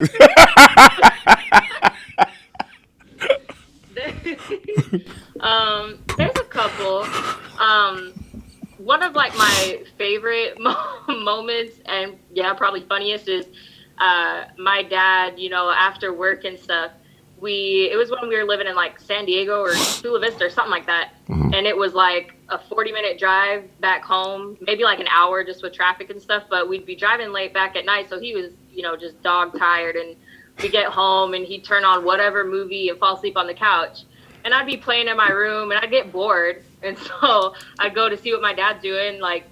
There's a couple. One of like my favorite moments, and yeah, probably funniest, is my dad. After work and stuff, it was when we were living in like San Diego or Chula Vista or something like that, and it was like a 40-minute drive back home, maybe like an hour just with traffic and stuff. But we'd be driving late back at night, so he was just dog tired, and we get home and he'd turn on whatever movie and fall asleep on the couch. And I'd be playing in my room and I'd get bored. And so I'd go to see what my dad's doing, like,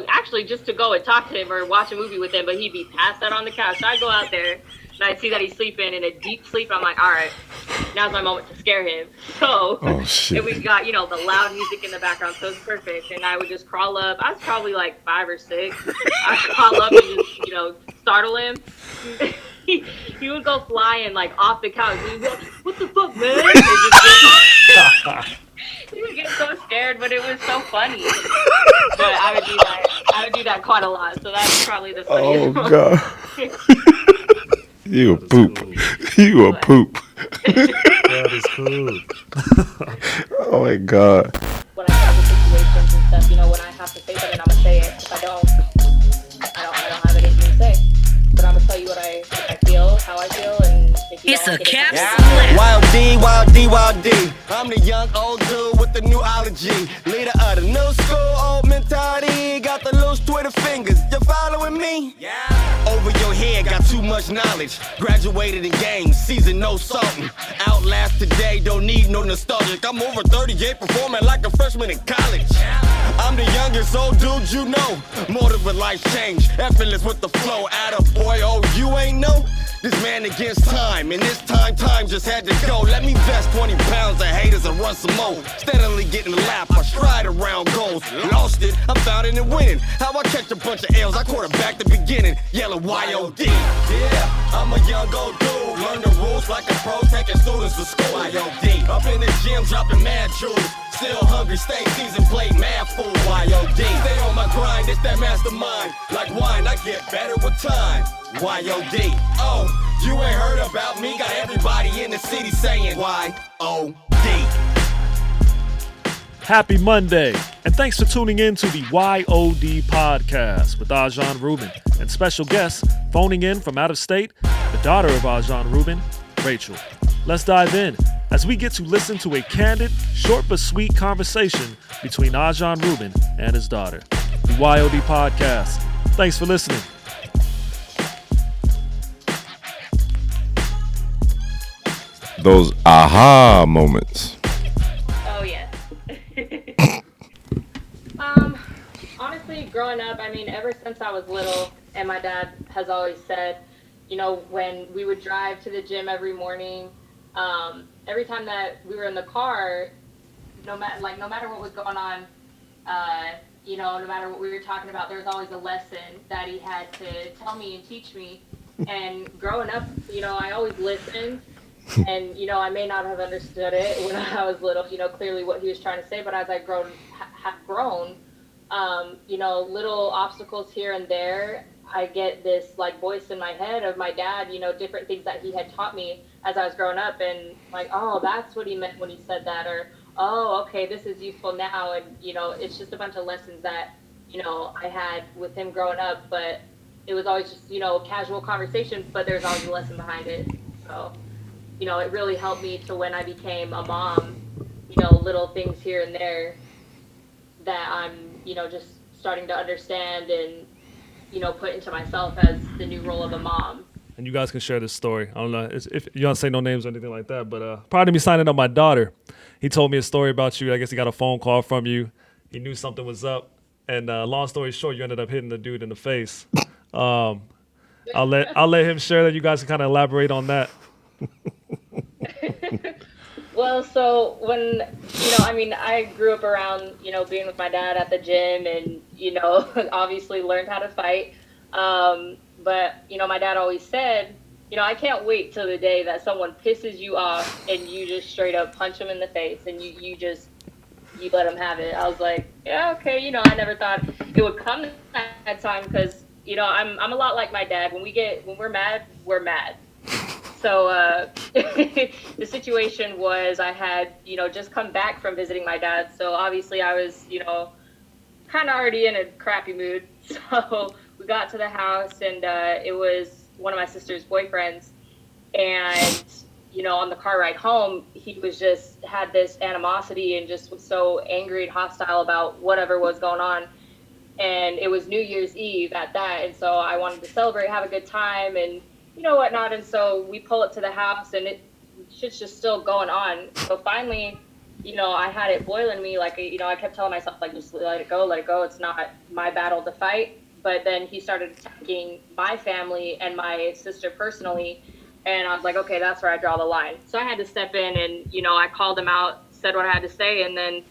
actually just to go and talk to him or watch a movie with him. But he'd be passed out on the couch. So I'd go out there and I'd see that he's sleeping in a deep sleep. I'm like, all right, now's my moment to scare him. So and we got, the loud music in the background. So it's perfect. And I would just crawl up. I was probably like 5 or 6. I'd crawl up and just, startle him. He would go flying like off the couch. He'd be like, what the fuck, man? He would get so scared, but it was so funny. But I would do that. I would do that quite a lot. So that's probably the funniest one. God. You a poop. Cool. You a poop. That is cool. Oh my God. When I have the situations and stuff, when I have to say something, I'm gonna say it. If I don't have anything to say. But I'm gonna tell you what I feel, how I feel, and if you it's don't a like it, CAPSLAPS. Y.O.D, Y.O.D, Y.O.D. I'm the young old dude with the newology. Leader of the new school, old mentality. Got the loose Twitter fingers. You following me? Yeah. Over your head, got too much knowledge. Graduated in games, season no salting. Outlast today, don't need no nostalgic. I'm over 38, performing like a freshman in college. I'm the youngest old dude you know. Motive with life change, effortless with the flow. Attaboy, oh, you ain't know? This man against time, and this time just had to go. Let me vest 20 pounds of haters and run some more. Steadily getting the lap, I stride around goals. Lost it, I'm found in and winning. How I catch a bunch of L's, I quarterback the beginning. Yellow Y.O.D. Yeah, I'm a young old dude. Learn the rules like a pro, taking students to school. Y.O.D. Up in the gym, dropping mad jewels. Still hungry, stay seasoned, play mad fool. Y.O.D. Stay on my grind, it's that mastermind. Like wine, I get better with time. Y.O.D. Oh, you ain't heard about me. Got everybody in the city saying Y.O.D. Happy Monday, and thanks for tuning in to the Y.O.D podcast with Ajahn Ruben and special guest phoning in from out of state, the daughter of Ajahn Ruben, Rachel. Let's dive in as we get to listen to a candid, short but sweet conversation between Ajahn Ruben and his daughter. The Y.O.D podcast. Thanks for listening. Those aha moments. Oh, yes. Honestly, growing up, ever since I was little, and my dad has always said, when we would drive to the gym every morning, every time that we were in the car, no matter what was going on, no matter what we were talking about, there was always a lesson that he had to tell me and teach me. And growing up, I always listened. And, I may not have understood it when I was little, clearly what he was trying to say. But as I have grown, little obstacles here and there, I get this, voice in my head of my dad, different things that he had taught me as I was growing up. And, oh, that's what he meant when he said that. Or, oh, okay, this is useful now. And, it's just a bunch of lessons that, I had with him growing up. But it was always just, casual conversation. But there's always a lesson behind it. So it really helped me to when I became a mom, little things here and there that I'm, just starting to understand and, put into myself as the new role of a mom. And you guys can share this story. I don't know if you don't say no names or anything like that, but prior to me signing up my daughter, he told me a story about you. I guess he got a phone call from you. He knew something was up. And long story short, you ended up hitting the dude in the face. I'll let him share that. You guys can kind of elaborate on that. Well, so when, I grew up around, being with my dad at the gym and, obviously learned how to fight. But, my dad always said, I can't wait till the day that someone pisses you off and you just straight up punch them in the face and you let them have it. I was like, yeah, okay. I never thought it would come that time because, I'm a lot like my dad. When we're mad, we're mad. So the situation was I had, just come back from visiting my dad. So obviously I was, kind of already in a crappy mood. So we got to the house, and it was one of my sister's boyfriends. And, on the car ride home, he was just had this animosity and just was so angry and hostile about whatever was going on. And it was New Year's Eve at that. And so I wanted to celebrate, have a good time, and whatnot. And so we pull up to the house, and shit's just still going on. So finally, I had it boiling me. Like, I kept telling myself, like, just let it go. It's not my battle to fight. But then he started attacking my family and my sister personally. And I was like, okay, that's where I draw the line. So I had to step in, and, I called him out, said what I had to say. And then,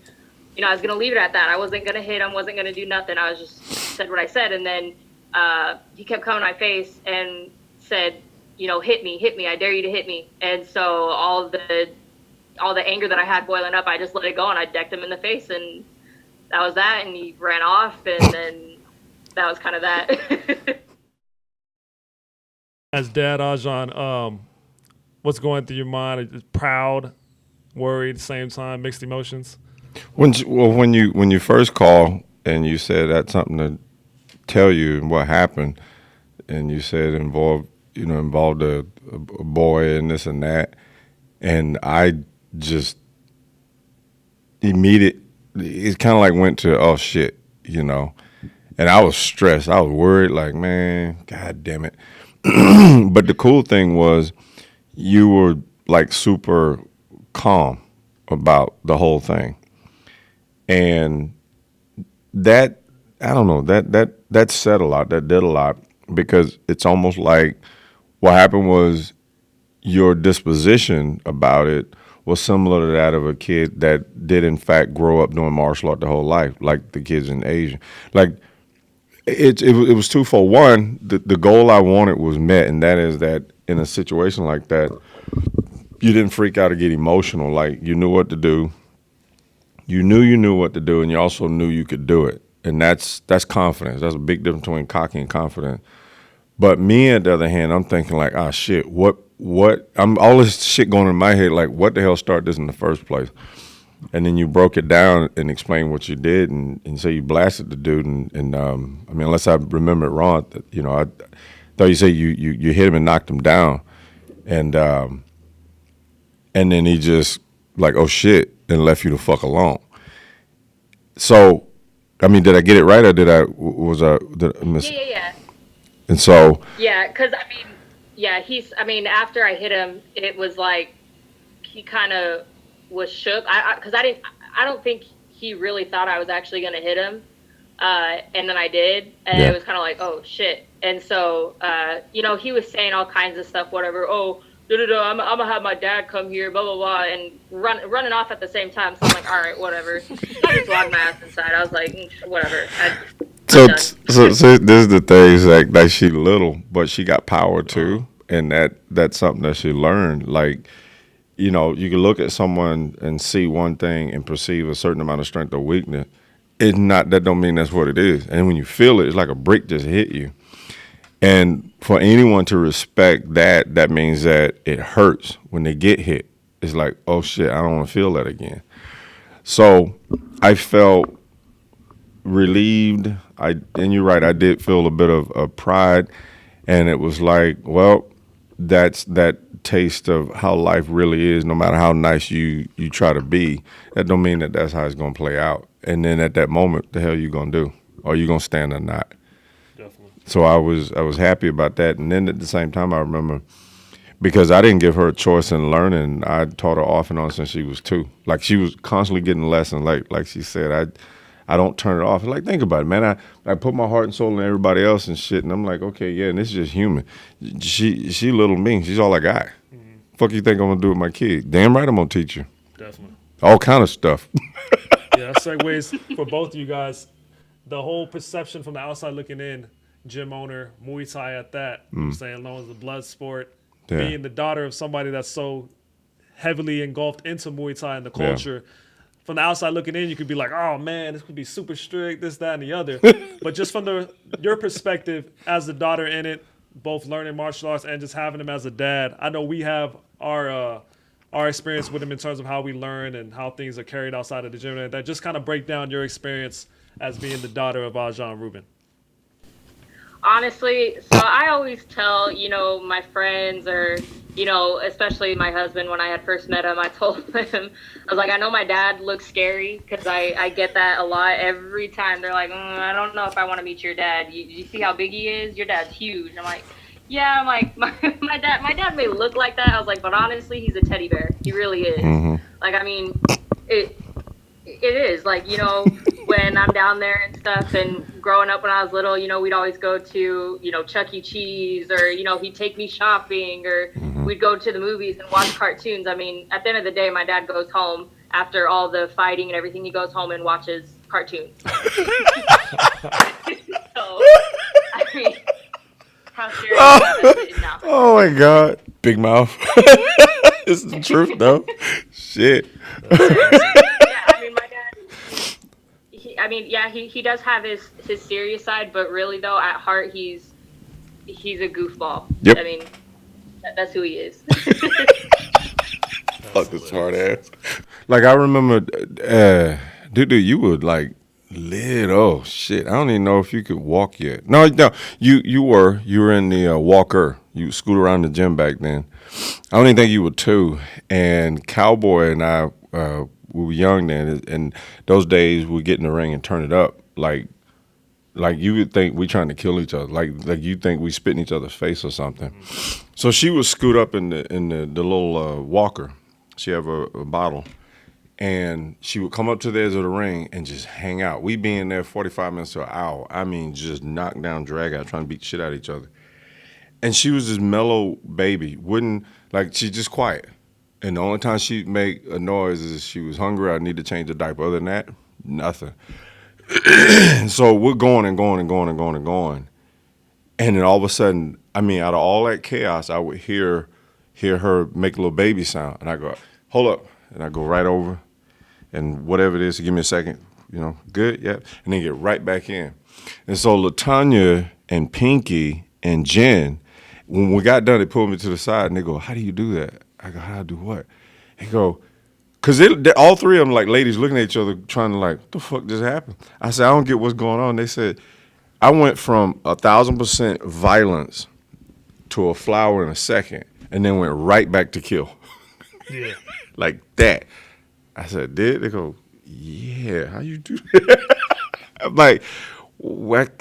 I was going to leave it at that. I wasn't going to hit him, wasn't going to do nothing. I was just said what I said. And then he kept coming in my face and said, hit me. I dare you to hit me. And so all the anger that I had boiling up, I just let it go, and I decked him in the face, and that was that. And he ran off, and then that was kind of that. As Dad, Ajahn, what's going through your mind? Proud, worried, same time, mixed emotions? When you first call and you said that's something to tell you and what happened, and you said involved a boy and this and that, and I just immediately, it kind of like went to, oh shit, and I was stressed. I was worried, like, man, God damn it. But the cool thing was you were like super calm about the whole thing. And that, I don't know, that said a lot, that did a lot, because it's almost like what happened was your disposition about it was similar to that of a kid that did in fact grow up doing martial art the whole life, like the kids in Asia. Like it was twofold. One, the goal I wanted was met, and that is that in a situation like that, you didn't freak out or get emotional. Like, you knew what to do. You knew what to do, and you also knew you could do it. And that's confidence. That's a big difference between cocky and confident. But me, on the other hand, I'm thinking like, ah, shit, what? I'm all this shit going in my head, like, what the hell started this in the first place? And then you broke it down and explained what you did, and so you blasted the dude. And I mean, unless I remember it wrong, I thought you said you hit him and knocked him down, and then he just like, oh shit, and left you the fuck alone. So, I mean, did I get it right, or did I miss? Yeah. And so, yeah, because after I hit him, it was like he kind of was shook. Because I don't think he really thought I was actually going to hit him. And then I did, and It was kind of like, oh shit. And so, he was saying all kinds of stuff, whatever. Oh, I'm gonna have my dad come here, blah blah blah, and running off at the same time. So I'm like, all right, whatever. I just locked my ass inside. I was like, whatever. So this is the thing, is like she little, but she got power too, and that's something that she learned. Like, you can look at someone and see one thing and perceive a certain amount of strength or weakness. That don't mean that's what it is. And when you feel it, it's like a brick just hit you. And for anyone to respect that means that it hurts when they get hit. It's like, oh shit, I don't want to feel that again. So I felt relieved. And you're right, I did feel a bit of pride. And it was like, well, that's that taste of how life really is. No matter how nice you try to be, that don't mean that that's how it's going to play out. And then at that moment, the hell you going to do? Are you going to stand or not? So I was happy about that. And then at the same time, I remember, because I didn't give her a choice in learning, I taught her off and on since she was 2. Like, she was constantly getting lessons. Like she said, I don't turn it off. Like, think about it, man. I put my heart and soul in everybody else and shit. And I'm like, okay, yeah, and this is just human. She little me. She's all I got. Mm-hmm. Fuck you think I'm going to do with my kid? Damn right I'm going to teach her. Definitely. All kind of stuff. Yeah, segues for both of you guys. The whole perception from the outside looking in, gym owner, Muay Thai at that, I'm saying, known as a blood sport, being the daughter of somebody that's so heavily engulfed into Muay Thai and the culture, from the outside looking in, you could be like, oh man, this could be super strict, this, that, and the other. But just from your perspective as the daughter in it, both learning martial arts and just having him as a dad, I know we have our experience with him in terms of how we learn and how things are carried outside of the gym. And that just kind of break down your experience as being the daughter of Ajahn Ruben. Honestly, so I always tell, my friends or, especially my husband, when I had first met him, I told him, I was like, I know my dad looks scary, because I get that a lot every time. They're like, I don't know if I want to meet your dad. You see how big he is? Your dad's huge. I'm like, yeah, I'm like, my dad may look like that. I was like, but honestly, he's a teddy bear. He really is. Mm-hmm. Like, I mean, it is. Like, when I'm down there and stuff, and growing up when I was little, we'd always go to, Chuck E. Cheese, or, he'd take me shopping, or we'd go to the movies and watch cartoons. I mean, at the end of the day, my dad goes home after all the fighting and everything. He goes home and watches cartoons. So, I mean, how serious is it now? Oh my God. Big mouth. It's the truth, though. Shit. Yeah, I mean, my dad, he does have his serious side, but really, though, at heart, he's a goofball. Yep. I mean, that's who he is. Fuck this hard ass. Like, I remember, Dute, you would, like, lit. Oh, shit. I don't even know if you could walk yet. No, you were in the walker. You scoot around the gym back then. I don't even think you were 2. And Cowboy and I, we were young then, and those days we get in the ring and turn it up. Like you would think we trying to kill each other. Like you think we spit in each other's face or something. So she would scoot up in the little walker. She have a bottle. And she would come up to the edge of the ring and just hang out. We be in there 45 minutes to an hour. I mean, just knock down, drag out, trying to beat the shit out of each other. And she was this mellow baby. She's just quiet. And the only time she'd make a noise is if she was hungry, I need to change the diaper. Other than that, nothing. So we're going and going and going and going and going. And then all of a sudden, I mean, out of all that chaos, I would hear her make a little baby sound. And I go, hold up. And I go right over. And whatever it is, give me a second. Good, yeah. And then get right back in. And so LaTanya and Pinky and Jen, when we got done, they pulled me to the side and they go, how do you do that? I go, how do I do what? They go, because all 3 of them, like ladies, looking at each other, trying to like, what the fuck just happened? I said, I don't get what's going on. They said, I went from 1,000% violence to a flower in a second and then went right back to kill. Yeah. Like that. I said, did? They go, yeah, how you do that? I'm like,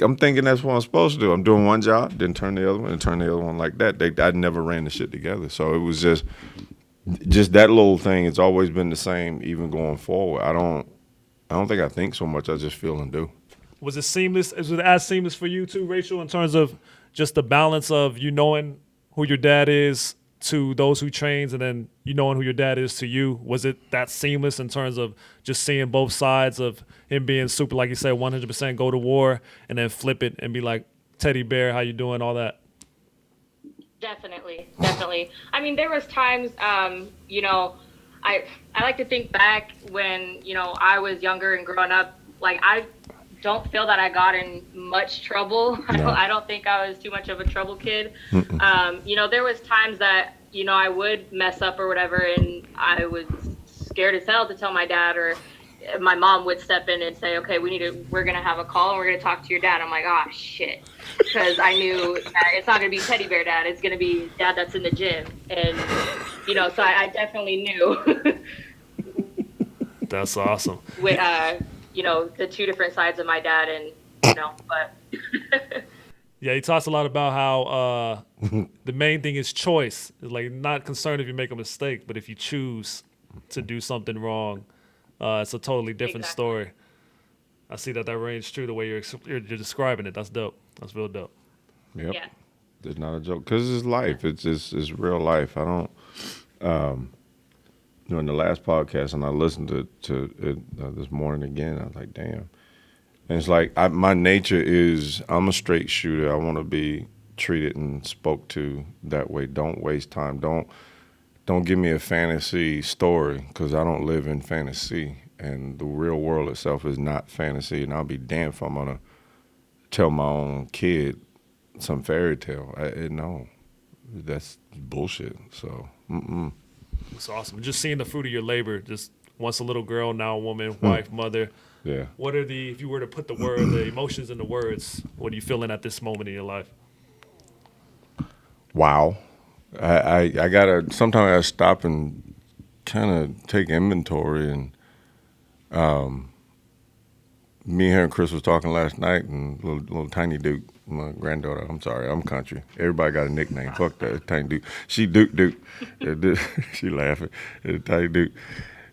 I'm thinking that's what I'm supposed to do. I'm doing one job, then turn the other one, and turn the other one like that. I never ran the shit together. So it was just that little thing. It's always been the same, even going forward. I don't think I think so much. I just feel and do. Was it seamless? Was it as seamless for you too, Rachel, in terms of just the balance of you knowing who your dad is to those who trains, and then you knowing who your dad is to you? Was it that seamless in terms of just seeing both sides of him being super, like you said, 100% go to war, and then flip it and be like, teddy bear, how you doing, all that? Definitely. I mean, there was times, I like to think back when, I was younger and growing up, like I don't feel that I got in much trouble. No. I don't think I was too much of a trouble kid. There was times that, I would mess up or whatever, and I was scared as hell to tell my dad, or my mom would step in and say, okay, we're going to have a call and we're going to talk to your dad. I'm like, oh shit. Because I knew that it's not going to be teddy bear dad. It's going to be dad that's in the gym. And, so I definitely knew. That's awesome. With, the 2 different sides of my dad, and, but. Yeah, he talks a lot about how the main thing is choice. It's like not concerned if you make a mistake, but if you choose to do something wrong, it's a totally different story. I see that rings true the way you're describing it. That's dope. That's real dope. Yep. Yeah. It's not a joke because it's life. It's real life. I don't. In the last podcast, and I listened to it this morning again. I was like, damn. And it's like my nature is I'm a straight shooter. I want to be treated and spoke to that way. Don't waste time. Don't give me a fantasy story because I don't live in fantasy. and the real world itself is not fantasy. And I'll be damned if I'm gonna tell my own kid some fairy tale. No, that's bullshit. So, It's awesome. Just seeing the fruit of your labor. Just once a little girl, now a woman, wife, mother. Yeah. What are if you were to put the emotions into words, what are you feeling at this moment in your life? Wow. I sometimes I gotta stop and kind of take inventory. And me and her and Chris was talking last night, and little Tiny Dute, my granddaughter. I'm sorry, I'm country. Everybody got a nickname. Fuck that, Tiny Dute. She Dute Dute. She laughing. Tiny Dute,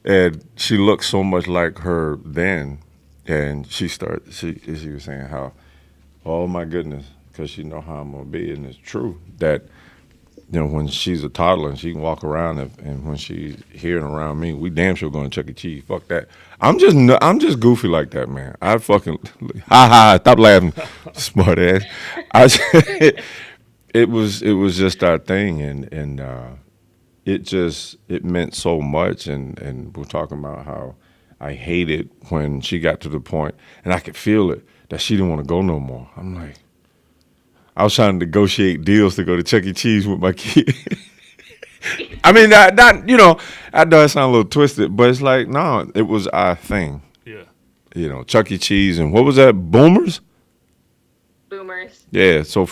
and she looks so much like her then. And she was saying how, oh my goodness, because she know how I'm gonna be, and it's true that. When she's a toddler and she can walk around, and when she's here and around me, we damn sure going to Chuck E. Cheese. Fuck that. I'm just goofy like that, man. I fucking stop laughing, smart ass. It was just our thing, and it meant so much. And we're talking about how I hated when she got to the point, and I could feel it, that she didn't want to go no more. I'm like. I was trying to negotiate deals to go to Chuck E. Cheese with my kid. I mean, I know it sounds a little twisted, but it's like, no, it was our thing. Yeah. Chuck E. Cheese and what was that, Boomers? Boomers. Yeah, so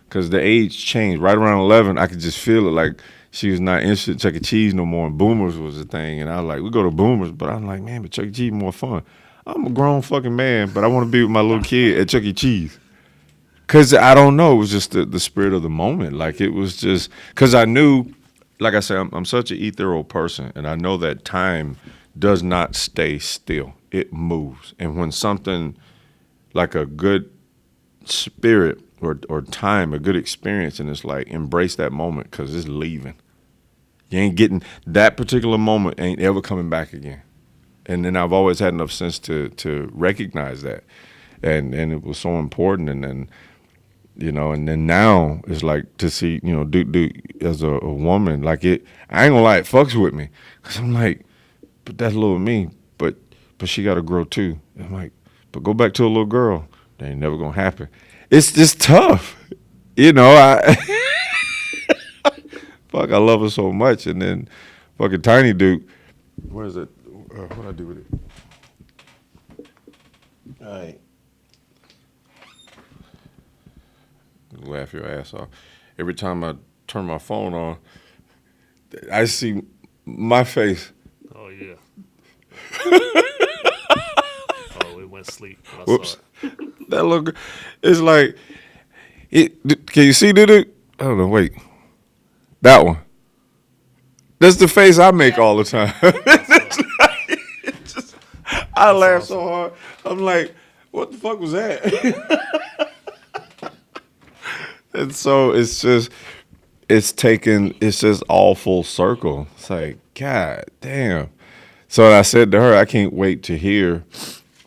because the age changed. Right around 11, I could just feel it like she was not interested in Chuck E. Cheese no more, and Boomers was the thing. And I was like, we go to Boomers, but I'm like, man, but Chuck E. Cheese more fun. I'm a grown fucking man, but I want to be with my little kid at Chuck E. Cheese. Because I don't know, it was just the spirit of the moment. Like, it was just, because I knew, like I said, I'm such an ethereal person, and I know that time does not stay still. It moves. And when something like a good spirit or time, a good experience, and it's like, embrace that moment because it's leaving. You ain't getting, that particular moment ain't ever coming back again. And then I've always had enough sense to recognize that. And it was so important. And then, and then now it's like to see, Dute Dute as a woman, like I ain't gonna lie, it fucks with me. Cause I'm like, but that's little me, but she gotta grow too. And I'm like, but go back to a little girl. That ain't never gonna happen. It's just tough. Fuck, I love her so much. And then fucking Tiny Dute, where is it? What'd I do with it? All right. Laugh your ass off. Every time I turn my phone on, I see my face. Oh, yeah. It went sleep. Whoops. That look, it's like, can you see Dute? I don't know, wait. That one. That's the face I make all the time. I laugh so hard. I'm like, what the fuck was that? And so it's just all full circle. It's like, God damn. So I said to her, I can't wait to hear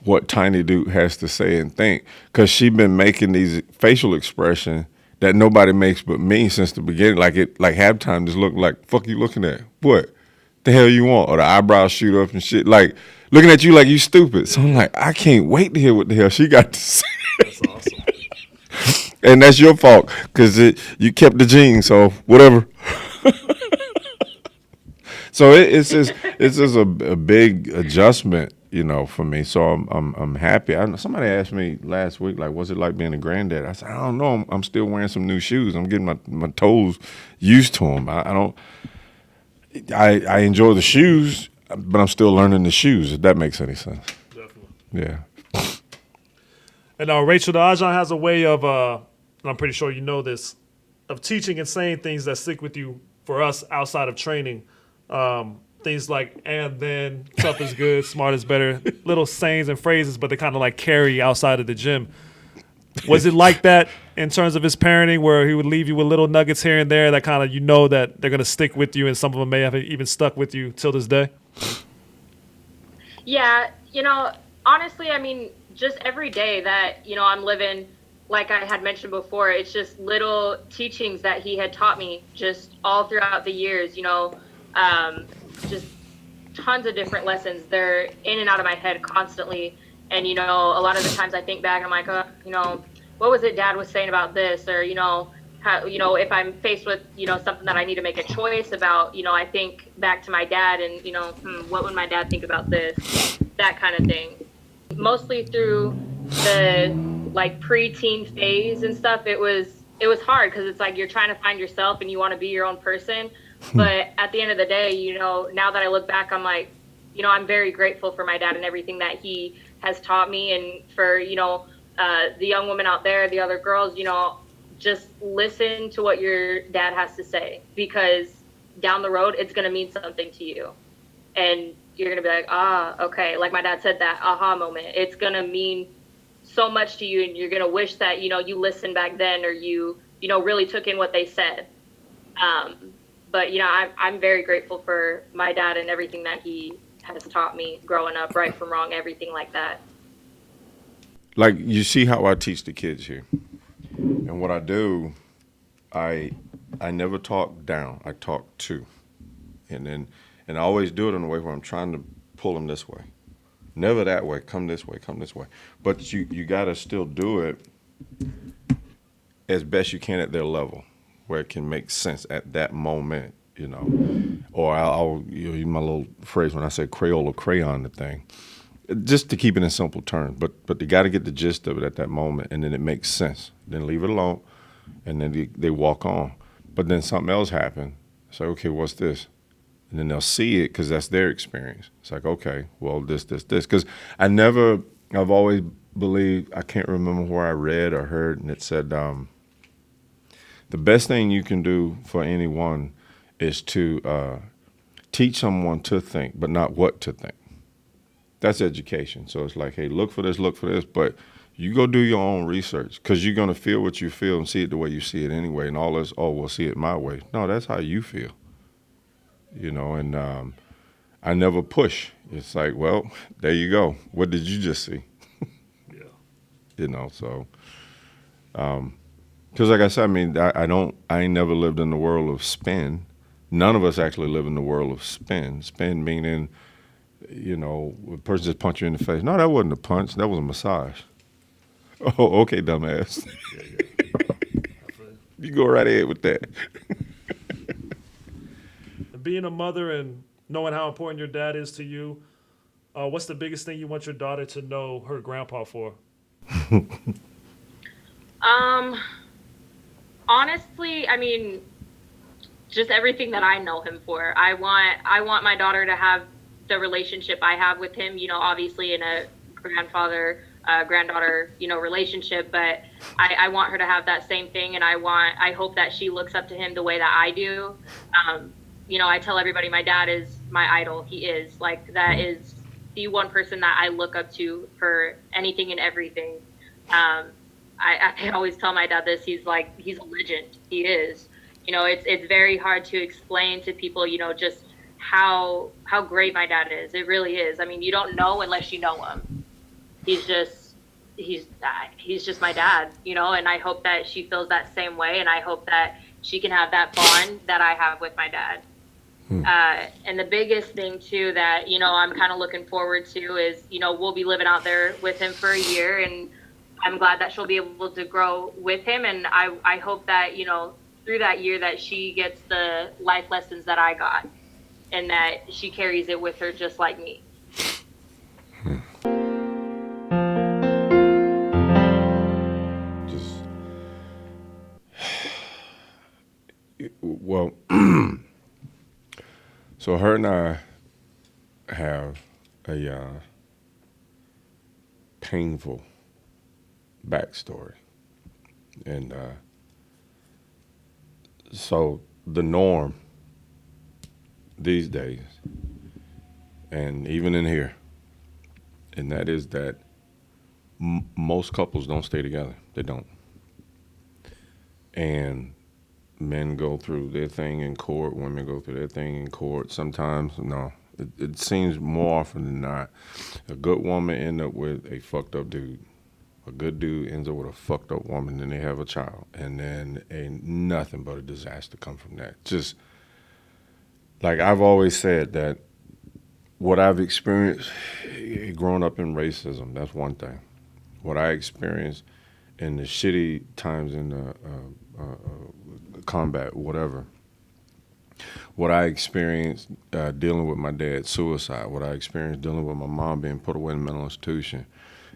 what Tiny Dute has to say and think, because she's been making these facial expressions that nobody makes but me since the beginning. Like halftime just looked like, fuck you looking at? What the hell you want? Or the eyebrows shoot up and shit. Like looking at you like you stupid. So I'm like, I can't wait to hear what the hell she got to say. That's awesome. And that's your fault, because you kept the gene, so whatever. So it's just a big adjustment, for me. So I'm happy. Somebody asked me last week, like, what's it like being a granddad? I said, I don't know. I'm still wearing some new shoes. I'm getting my toes used to them. I enjoy the shoes, but I'm still learning the shoes, if that makes any sense. Definitely. Yeah. And Rachel, the Ajahn has a way of, and I'm pretty sure you know this, of teaching and saying things that stick with you for us outside of training. Things like, and then, tough is good, smart is better, little sayings and phrases, but they kind of like carry outside of the gym. Was it like that in terms of his parenting, where he would leave you with little nuggets here and there that kind of, that they're going to stick with you, and some of them may have even stuck with you till this day? Yeah, honestly, I mean, just every day that, I'm living, like I had mentioned before, it's just little teachings that he had taught me just all throughout the years, just tons of different lessons. They're in and out of my head constantly. And, you know, a lot of the times I think back and I'm like, oh, you know, what was it Dad was saying about this? Or, you know, how, you know, if I'm faced with, you know, something that I need to make a choice about, you know, I think back to my dad and, you know, what would my dad think about this? That kind of thing. Mostly through the like pre-teen phase and stuff, it was hard because it's like you're trying to find yourself and you want to be your own person. But at the end of the day, you know, now that I look back, I'm like, you know, I'm very grateful for my dad and everything that he has taught me. And for, you know, the young women out there, the other girls, you know, just listen to what your dad has to say, because down the road, it's going to mean something to you. And you're going to be like, ah, okay. Like my dad said, that aha moment, it's going to mean so much to you. And you're going to wish that, you know, you listened back then, or you know, really took in what they said. But, you know, I'm very grateful for my dad and everything that he has taught me growing up, right from wrong, everything like that. Like, you see how I teach the kids here. And what I do, I never talk down. I talk to. And I always do it in a way where I'm trying to pull them this way. Never that way. Come this way. Come this way. But you got to still do it as best you can at their level, where it can make sense at that moment, you know. Or I'll use my little phrase when I say Crayola crayon the thing, just to keep it in simple terms. But they got to get the gist of it at that moment, and then it makes sense. Then leave it alone, and then they walk on. But then something else happened. It's like, okay, what's this? And then they'll see it because that's their experience. It's like, okay, well, this. Because I've always believed, I can't remember where I read or heard, and it said, the best thing you can do for anyone is to teach someone to think, but not what to think. That's education. So it's like, hey, look for this, but you go do your own research, because you're going to feel what you feel and see it the way you see it anyway. And all this, oh, we'll see it my way. No, that's how you feel. You know, and I never push. It's like, well, there you go. What did you just see? Yeah. You know, so, because like I said, I mean, I ain't never lived in the world of spin. None of us actually live in the world of spin. Spin meaning, you know, a person just punch you in the face. No, that wasn't a punch. That was a massage. Oh, okay, dumbass. Yeah. You go right ahead with that. Being a mother and knowing how important your dad is to you, what's the biggest thing you want your daughter to know her grandpa for? Honestly, I mean, just everything that I know him for. I want my daughter to have the relationship I have with him, you know, obviously in a granddaughter, you know, relationship, but I want her to have that same thing. And I hope that she looks up to him the way that I do. You know, I tell everybody my dad is my idol. He is. Like, that is the one person that I look up to for anything and everything. I always tell my dad this. He's a legend. He is. You know, it's very hard to explain to people, you know, just how great my dad is. It really is. I mean, you don't know unless you know him. He's just my dad, you know, and I hope that she feels that same way, and I hope that she can have that bond that I have with my dad. And the biggest thing too that, you know, I'm kind of looking forward to is, you know, we'll be living out there with him for a year, and I'm glad that she'll be able to grow with him. And I hope that, you know, through that year that she gets the life lessons that I got, and that she carries it with her just like me. Well, so her and I have a painful backstory. And so the norm these days, and even in here, and that is that most couples don't stay together. They don't. And men go through their thing in court, women go through their thing in court. Sometimes, no, it seems more often than not, a good woman ends up with a fucked up dude. A good dude ends up with a fucked up woman, and they have a child. And then nothing but a disaster come from that. Just, like I've always said that what I've experienced growing up in racism, that's one thing. What I experienced in the shitty times in the combat, whatever. What I experienced dealing with my dad's suicide, what I experienced dealing with my mom being put away in a mental institution,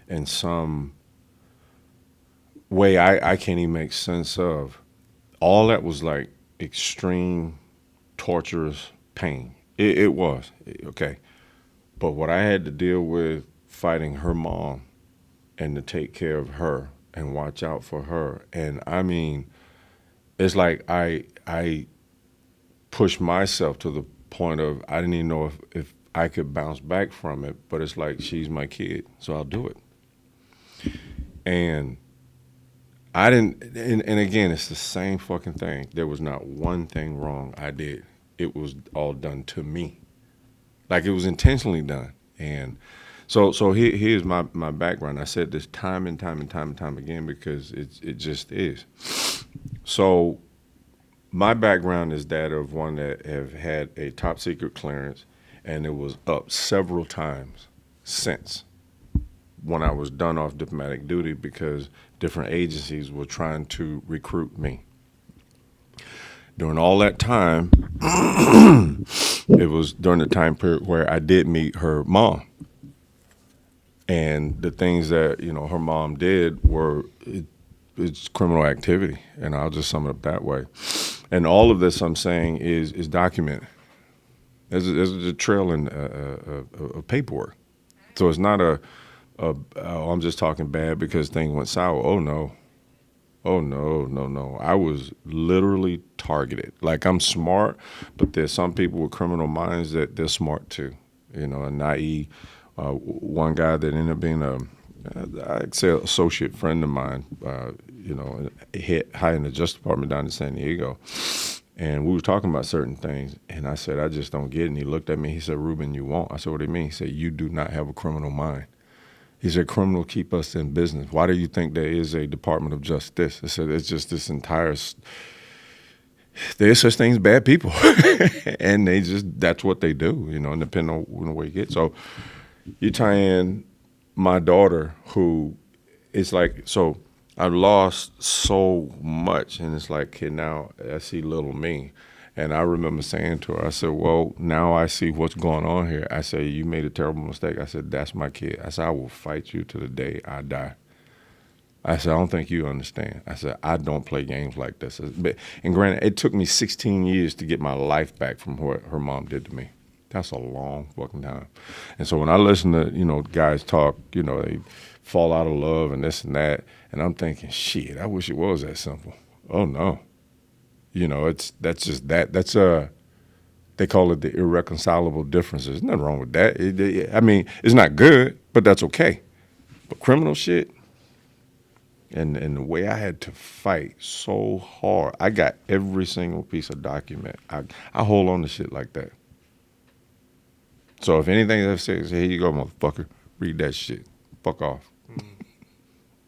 in some way I can't even make sense of. All that was like extreme, torturous pain. It was, okay. But what I had to deal with fighting her mom and to take care of her and watch out for her. And I mean, it's like I pushed myself to the point of I didn't even know if I could bounce back from it, but it's like she's my kid, so I'll do it. And I didn't, and again, it's the same fucking thing. There was not one thing wrong I did. It was all done to me. Like it was intentionally done. And so here's my background. I said this time and time again because it just is. So my background is that of one that have had a top secret clearance, and it was up several times since when I was done off diplomatic duty because different agencies were trying to recruit me. During all that time, it was during the time period where I did meet her mom. And the things that, her mom did were, it's criminal activity, and I'll just sum it up that way. And all of this I'm saying is documented. There's a trail in paperwork. So it's not I'm just talking bad because things went sour. Oh, no. I was literally targeted. Like, I'm smart, but there's some people with criminal minds that they're smart too. And naive. One guy that ended up being I'd say associate friend of mine, high in the Justice Department down in San Diego. And we were talking about certain things, and I said, I just don't get it. And he looked at me, he said, Ruben, you won't. I said, what do you mean? He said, you do not have a criminal mind. He said, criminals keep us in business. Why do you think there is a Department of Justice? I said, it's just this entire, there's such things as bad people. And that's what they do, and depending on where you get. So you tie in my daughter, who is like, so I lost so much, and it's like, okay, now I see little me. And I remember saying to her, I said, well, now I see what's going on here. I said, you made a terrible mistake. I said, that's my kid. I said, I will fight you to the day I die. I said, I don't think you understand. I said, I don't play games like this. And granted, it took me 16 years to get my life back from what her mom did to me. That's a long fucking time. And so when I listen to, guys talk, they fall out of love and this and that, and I'm thinking, shit, I wish it was that simple. Oh, no. That's just that. That's they call it the irreconcilable differences. There's nothing wrong with that. It's not good, but that's okay. But criminal shit, and the way I had to fight so hard, I got every single piece of document. I hold on to shit like that. So if anything that says, here you go, motherfucker, read that shit. Fuck off.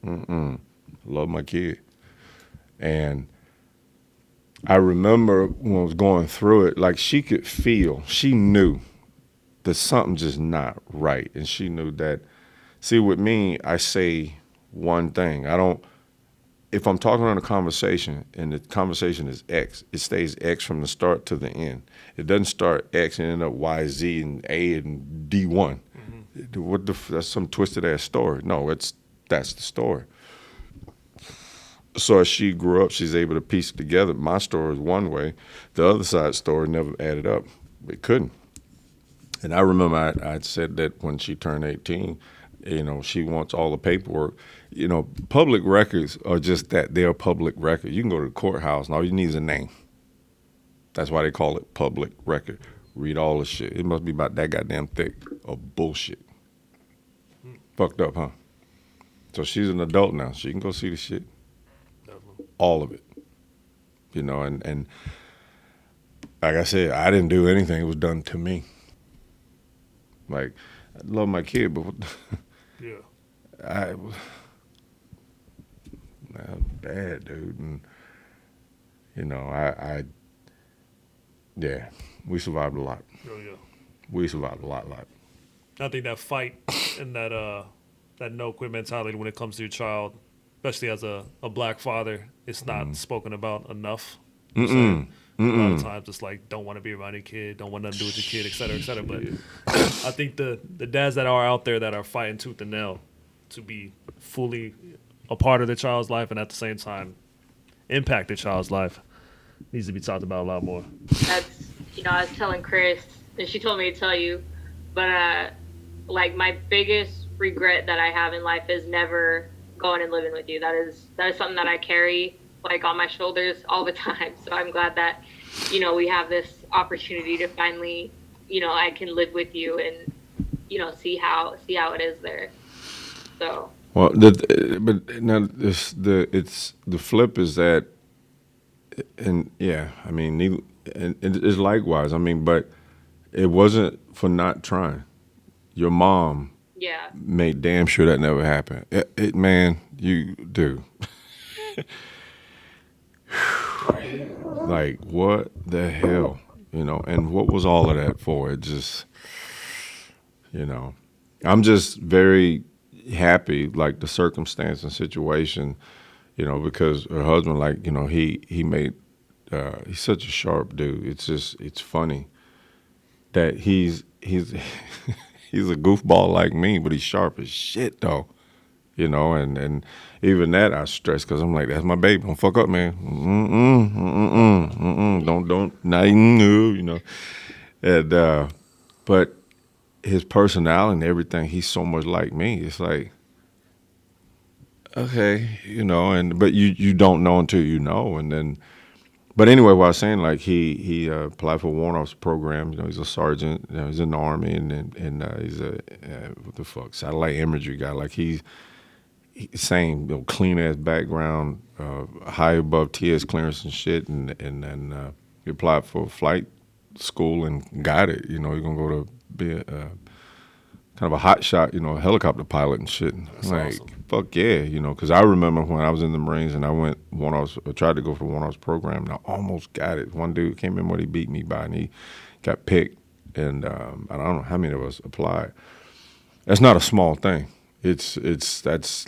Love my kid. And I remember when I was going through it, like she could feel, she knew that something just not right. And she knew that, see, with me, I say one thing. If I'm talking on a conversation and the conversation is X, it stays X from the start to the end. It doesn't start X and end up Y, Z, and A, and D1. Mm-hmm. That's some twisted ass story. No, that's the story. So as she grew up, she's able to piece it together. My story is one way. The other side story never added up. It couldn't. And I remember I'd said that when she turned 18, she wants all the paperwork. Public records are just that. They're a public record. You can go to the courthouse and all you need is a name. That's why they call it public record. Read all the shit. It must be about that goddamn thick of bullshit. Fucked up, huh? So she's an adult now. She can go see the shit. All of it, and like I said, I didn't do anything. It was done to me. Like, I love my kid, but yeah, I was bad, dude. And yeah, we survived a lot. Oh yeah, We survived a lot. I think that fight and that no quit mentality when it comes to your child, especially as a black father, it's not spoken about enough. A lot of times it's like, don't want to be around your kid, don't want nothing to do with your kid, et cetera, et cetera. But I think the dads that are out there that are fighting tooth and nail to be fully a part of their child's life and at the same time impact their child's life needs to be talked about a lot more. That's, I was telling Chris, and she told me to tell you, but like my biggest regret that I have in life is never going and living with you. That is something that I carry like on my shoulders all the time. So I'm glad that, we have this opportunity to finally, I can live with you and, see how it is there. So. Well, but now the flip is that, and yeah, I mean, and it's likewise. I mean, but it wasn't for not trying. Your mom made damn sure that never happened. Man, you do. Like, what the hell? And what was all of that for? It just, I'm just very happy, like the circumstance and situation, because her husband, like, he made, he's such a sharp dude. It's funny that he's he's a goofball like me, but he's sharp as shit though, and even that I stress because I'm like, that's my baby. Don't fuck up, man. Don't, no, and but his personality and everything, he's so much like me. It's like, okay, but you don't know until you know, and then. But anyway, what I was saying, like he applied for a warrant officer program. He's a sergeant. He's in the Army, and he's a what the fuck, satellite imagery guy. Like he's same clean ass background, high above TS clearance and shit. And then he applied for flight school and got it. He's gonna go to be a kind of a hot shot, a helicopter pilot and shit. That's like, awesome. Fuck yeah, because I remember when I was in the Marines and I tried to go for one of those program and I almost got it. One dude came in what he beat me by and he got picked, and I don't know how many of us applied. That's not a small thing. That's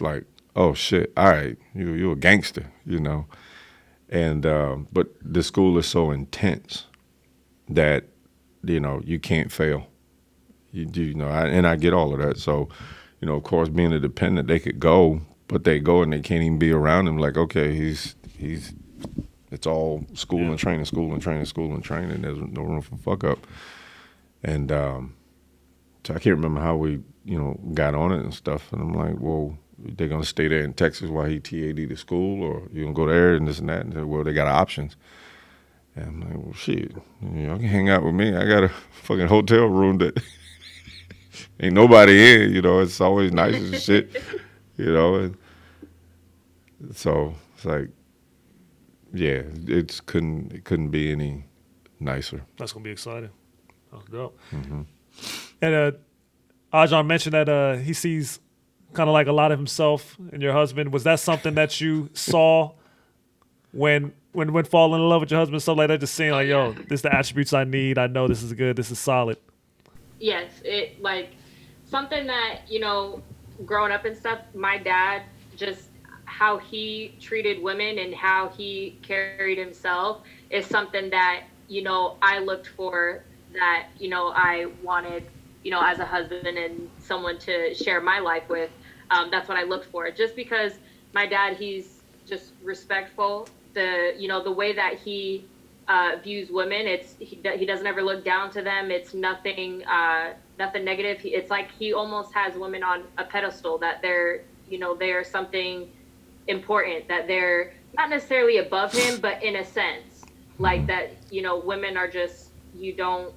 like, oh shit, all right, you're a gangster, and but the school is so intense that you can't fail. And I get all of that. So, of course, being a dependent, they could go, but they go and they can't even be around him. Like, okay, it's all school and training, school and training, school and training. There's no room for fuck up. And so I can't remember how we, got on it and stuff. And I'm like, well, they're gonna stay there in Texas while he TAD to school, or you gonna go there and this and that. And they're, well, they got options. And I'm like, well, shit, y'all can hang out with me. I got a fucking hotel room that. Ain't nobody in, it's always nice as shit, and so it's like, yeah, it couldn't be any nicer. That's gonna be exciting. Oh, dope. Mm-hmm. And Ajahn mentioned that he sees kind of like a lot of himself in your husband. Was that something that you saw when falling in love with your husband, stuff like that? Just seeing like, yo, this is the attributes I need. I know this is good. This is solid. Yes, it like something that, growing up and stuff, my dad, just how he treated women and how he carried himself is something that, I looked for, that, I wanted, as a husband and someone to share my life with. That's what I looked for. Just because my dad, he's just respectful. The way that he views women, he doesn't ever look down to them. It's nothing negative. It's like he almost has women on a pedestal, that they're something important, that they're not necessarily above him, but in a sense, like that, women are just, you don't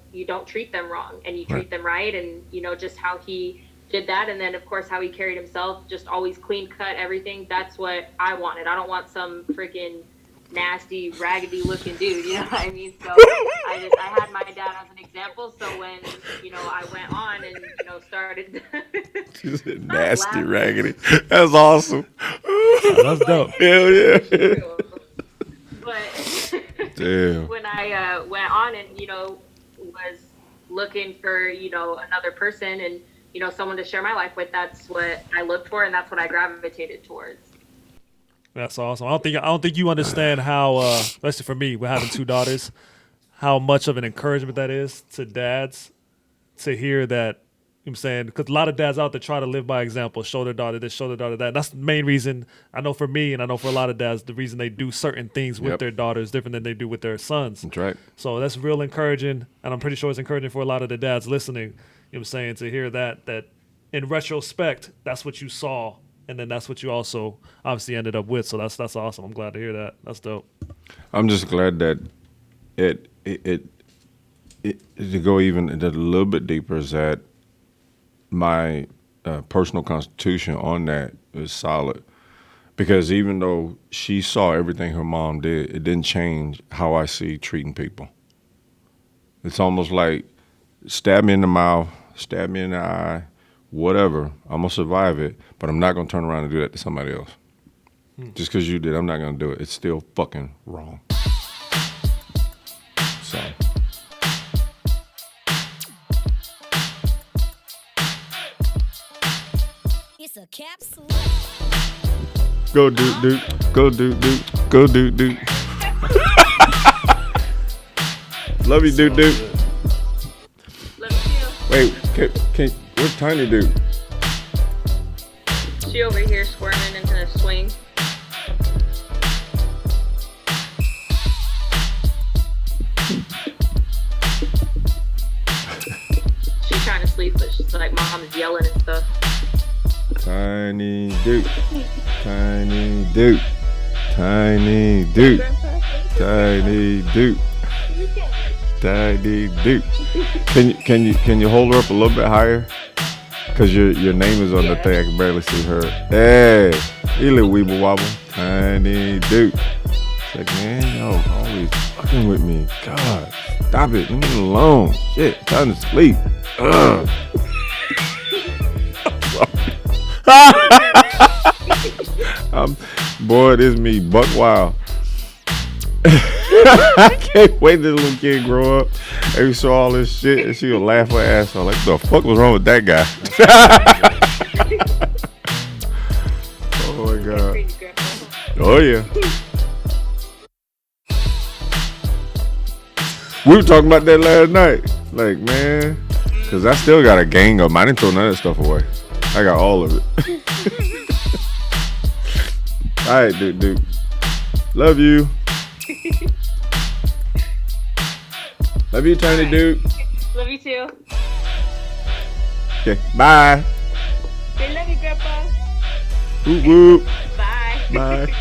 treat them wrong and you treat them right. And, just how he did that. And then of course, how he carried himself, just always clean cut, everything. That's what I wanted. I don't want some freaking nasty, raggedy looking dude, you know what I mean? So I had my dad as an example. So when, I went on and, started. She said nasty, raggedy. That's awesome. That's dope. Hell yeah. But damn. when I went on and, was looking for, you know, another person and, you know, someone to share my life with. That's what I looked for, and that's what I gravitated towards. That's awesome. I don't think you understand how, especially for me, with having 2 daughters, how much of an encouragement that is to dads to hear that. You know what I'm saying? Because a lot of dads out there try to live by example, show their daughter this, show their daughter that. That's the main reason, I know for me, and I know for a lot of dads, the reason they do certain things with their daughters different than they do with their sons. That's right. So that's real encouraging, and I'm pretty sure it's encouraging for a lot of the dads listening, you know what I'm saying, to hear that in retrospect, that's what you saw, and then that's what you also obviously ended up with. So that's awesome. I'm glad to hear that. That's dope. I'm just glad that it to go even a little bit deeper is that my personal constitution on that is solid, because even though she saw everything her mom did, it didn't change how I see treating people. It's almost like stab me in the mouth, stab me in the eye, whatever. I'm gonna survive it, but I'm not gonna turn around and do that to somebody else. Just because you did, I'm not gonna do it. It's still fucking wrong. So. It's a capsule. Go Dute Dute, go Dute Dute, go Dute Dute. Love you, Dute Dute. Love you. Wait, where's Tiny Dute? She over here squirming into the swing. She's trying to sleep, but she's like, Mom's yelling and stuff. Tiny Dute, Tiny Dute, Tiny Dute, Tiny Dute, Tiny Dute. Can you hold her up a little bit higher? Cause your name is on the thing. I can barely see her. Hey, you little weeble wobble. Tiny Dute. It's like, man, yo, always fucking with me. God, stop it. Leave me alone. Shit, time to sleep. Ugh. Boy, this me, buck wild. I can't wait till this little kid grow up and we saw all this shit and she'll laugh her ass off. Like, the fuck was wrong with that guy? Oh my God. Oh yeah. We were talking about that last night. Like, man, cause I still got a gang of them. I didn't throw none of that stuff away. I got all of it. All right, dude. Love you. Love you, Tiny Dude. Love you too. Okay, bye. Say love you, Grandpa. Whoop whoop. Bye. Bye.